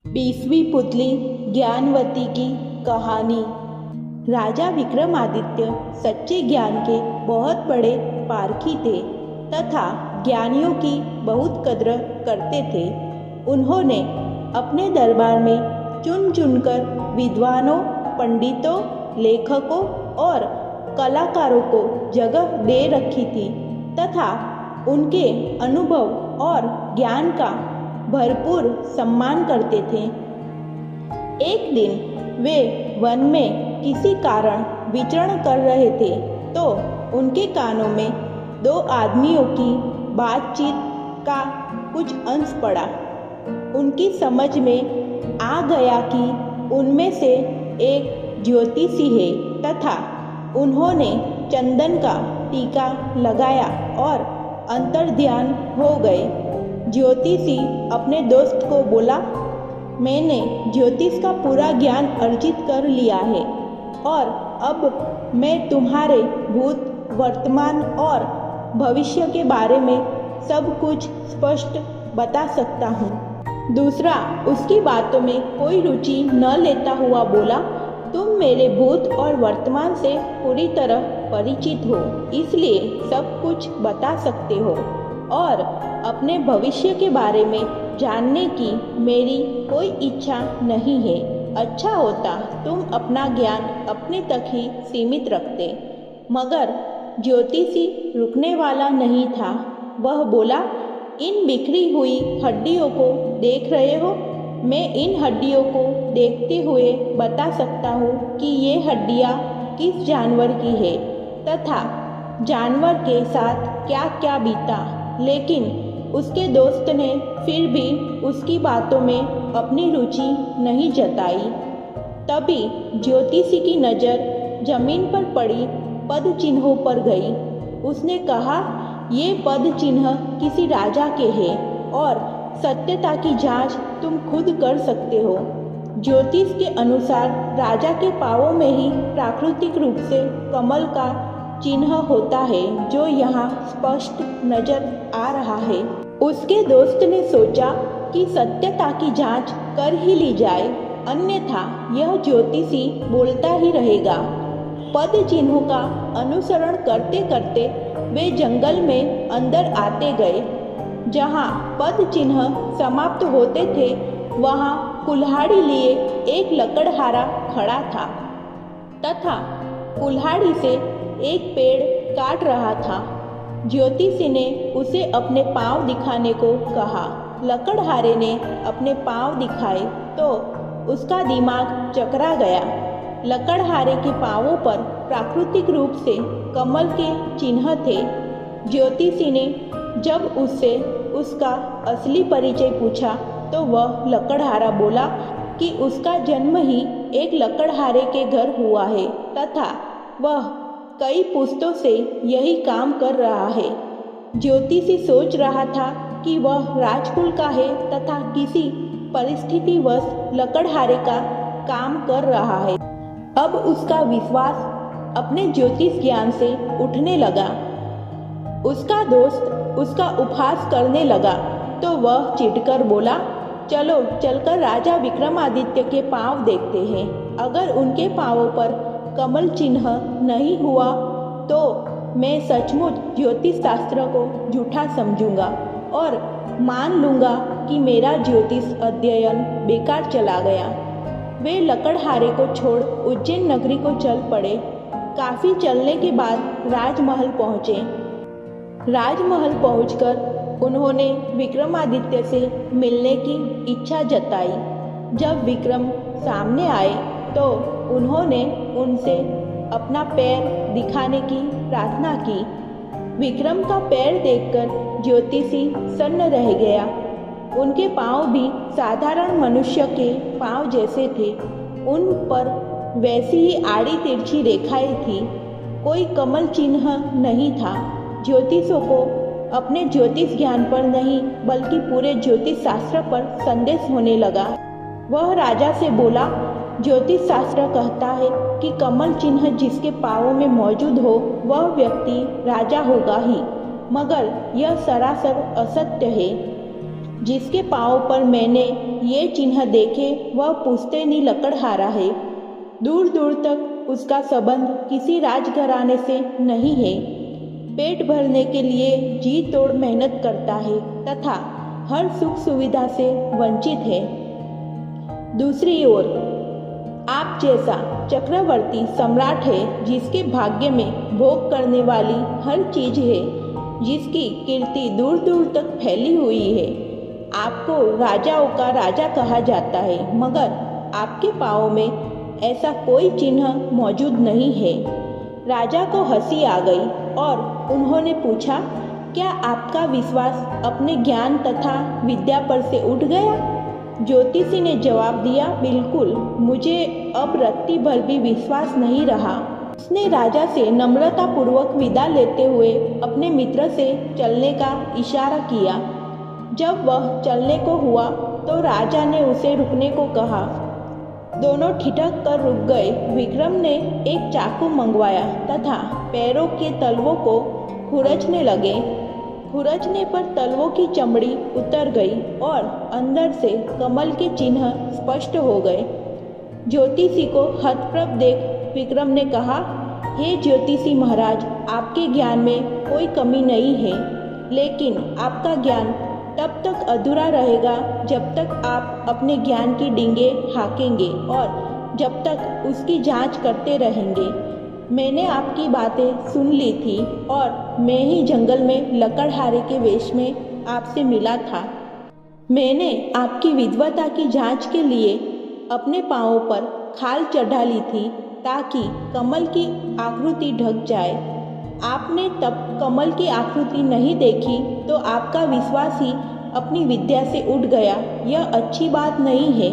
20वीं पुतली ज्ञानवती की कहानी। राजा विक्रमादित्य सच्चे ज्ञान के बहुत बड़े पारखी थे तथा ज्ञानियों की बहुत कद्र करते थे। उन्होंने अपने दरबार में चुन चुनकर विद्वानों, पंडितों, लेखकों और कलाकारों को जगह दे रखी थी तथा उनके अनुभव और ज्ञान का भरपूर सम्मान करते थे। एक दिन वे वन में किसी कारण विचरण कर रहे थे तो उनके कानों में दो आदमियों की बातचीत का कुछ अंश पड़ा। उनकी समझ में आ गया कि उनमें से एक ज्योतिषी है तथा उन्होंने चंदन का टीका लगाया और अंतर्ध्यान हो गए। ज्योतिषी अपने दोस्त को बोला, मैंने ज्योतिष का पूरा ज्ञान अर्जित कर लिया है और अब मैं तुम्हारे भूत, वर्तमान और भविष्य के बारे में सब कुछ स्पष्ट बता सकता हूँ। दूसरा उसकी बातों में कोई रुचि न लेता हुआ बोला, तुम मेरे भूत और वर्तमान से पूरी तरह परिचित हो, इसलिए सब कुछ बता सकते हो और अपने भविष्य के बारे में जानने की मेरी कोई इच्छा नहीं है। अच्छा होता तुम अपना ज्ञान अपने तक ही सीमित रखते। मगर ज्योतिषी रुकने वाला नहीं था। वह बोला, इन बिखरी हुई हड्डियों को देख रहे हो? मैं इन हड्डियों को देखते हुए बता सकता हूँ कि ये हड्डियाँ किस जानवर की है तथा जानवर के साथ क्या क्या बीता। लेकिन उसके दोस्त ने फिर भी उसकी बातों में अपनी रुचि नहीं जताई। तभी ज्योतिषी की नज़र जमीन पर पड़ी पद चिन्हों पर गई। उसने कहा, ये पद चिन्ह किसी राजा के हैं और सत्यता की जांच तुम खुद कर सकते हो। ज्योतिष के अनुसार राजा के पांवों में ही प्राकृतिक रूप से कमल का चिन्ह होता है जो यहाँ स्पष्ट नजर आ रहा है। उसके दोस्त ने सोचा कि सत्यता की जांच कर ही ली जाए, अन्यथा यह ज्योतिषी बोलता ही रहेगा। पद चिन्हों का अनुसरण करते करते वे जंगल में अंदर आते गए। जहाँ पद चिन्ह समाप्त होते थे वहाँ कुल्हाड़ी लिए एक लकड़हारा खड़ा था तथा कुल्हाड़ी से एक पेड़ काट रहा था। ज्योतिषी ने उसे अपने पाँव दिखाने को कहा। लकड़हारे ने अपने पाँव दिखाए तो उसका दिमाग चकरा गया। लकड़हारे के पाँवों पर प्राकृतिक रूप से कमल के चिन्ह थे। ज्योतिषी ने जब उससे उसका असली परिचय पूछा तो वह लकड़हारा बोला कि उसका जन्म ही एक लकड़हारे के घर हुआ है तथा वह कई पुश्तों से यही काम कर रहा है। ज्योतिषी सोच रहा था कि वह राजकुल का है तथा किसी परिस्थितिवश लकड़हारे का काम कर रहा है। अब उसका विश्वास अपने ज्योतिष ज्ञान से उठने लगा। उसका दोस्त उसका उपहास करने लगा तो वह चिढ़कर बोला, चलो चलकर राजा विक्रमादित्य के पाँव देखते हैं। अगर उनके पाँवों पर कमल चिन्ह नहीं हुआ तो मैं सचमुच ज्योतिष शास्त्र को झूठा समझूंगा और मान लूँगा कि मेरा ज्योतिष अध्ययन बेकार चला गया। वे लकड़हारे को छोड़ उज्जैन नगरी को चल पड़े। काफ़ी चलने के बाद राजमहल पहुँचे। राजमहल पहुंचकर उन्होंने विक्रमादित्य से मिलने की इच्छा जताई। जब विक्रम सामने आए तो उन्होंने उनसे अपना पैर दिखाने की प्रार्थना की। विक्रम का पैर देखकर ज्योतिषी सन्न रह गया। उनके पाँव भी साधारण मनुष्य के पाँव जैसे थे। उन पर वैसी ही आड़ी तिरछी रेखाएं थी। कोई कमल चिन्ह नहीं था। ज्योतिषों को अपने ज्योतिष ज्ञान पर नहीं बल्कि पूरे ज्योतिष शास्त्र पर संदेह होने लगा। वह राजा से बोला, ज्योतिष शास्त्र कहता है कि कमल चिन्ह जिसके पाँवों में मौजूद हो वह व्यक्ति राजा होगा ही, मगर यह सरासर असत्य है। जिसके पाँव पर मैंने ये चिन्ह देखे वह पुश्तैनी लकड़हारा है। दूर दूर तक उसका संबंध किसी राजघराने से नहीं है। पेट भरने के लिए जी तोड़ मेहनत करता है तथा हर सुख सुविधा से वंचित है। दूसरी ओर आप जैसा चक्रवर्ती सम्राट है जिसके भाग्य में भोग करने वाली हर चीज है, जिसकी कीर्ति दूर दूर तक फैली हुई है। आपको राजाओं का राजा कहा जाता है, मगर आपके पाँव में ऐसा कोई चिन्ह मौजूद नहीं है। राजा को हंसी आ गई और उन्होंने पूछा, क्या आपका विश्वास अपने ज्ञान तथा विद्या पर से उठ गया? ज्योतिषी ने जवाब दिया, बिल्कुल, मुझे अब रत्ती भर भी विश्वास नहीं रहा। उसने राजा से नम्रतापूर्वक विदा लेते हुए अपने मित्र से चलने का इशारा किया। जब वह चलने को हुआ तो राजा ने उसे रुकने को कहा। दोनों ठिठक कर रुक गए। विक्रम ने एक चाकू मंगवाया तथा पैरों के तलवों को खुरचने लगे। खुरचने पर तलवों की चमड़ी उतर गई और अंदर से कमल के चिन्ह स्पष्ट हो गए। ज्योतिषी को हतप्रभ देख विक्रम ने कहा, हे ज्योतिषी महाराज, आपके ज्ञान में कोई कमी नहीं है, लेकिन आपका ज्ञान तब तक अधूरा रहेगा जब तक आप अपने ज्ञान की डींगे हाँकेंगे और जब तक उसकी जांच करते रहेंगे। मैंने आपकी बातें सुन ली थी और मैं ही जंगल में लकड़हारे के वेश में आपसे मिला था। मैंने आपकी विद्वता की जांच के लिए अपने पाँवों पर खाल चढ़ा ली थी ताकि कमल की आकृति ढक जाए। आपने तब कमल की आकृति नहीं देखी तो आपका विश्वास ही अपनी विद्या से उठ गया। यह अच्छी बात नहीं है।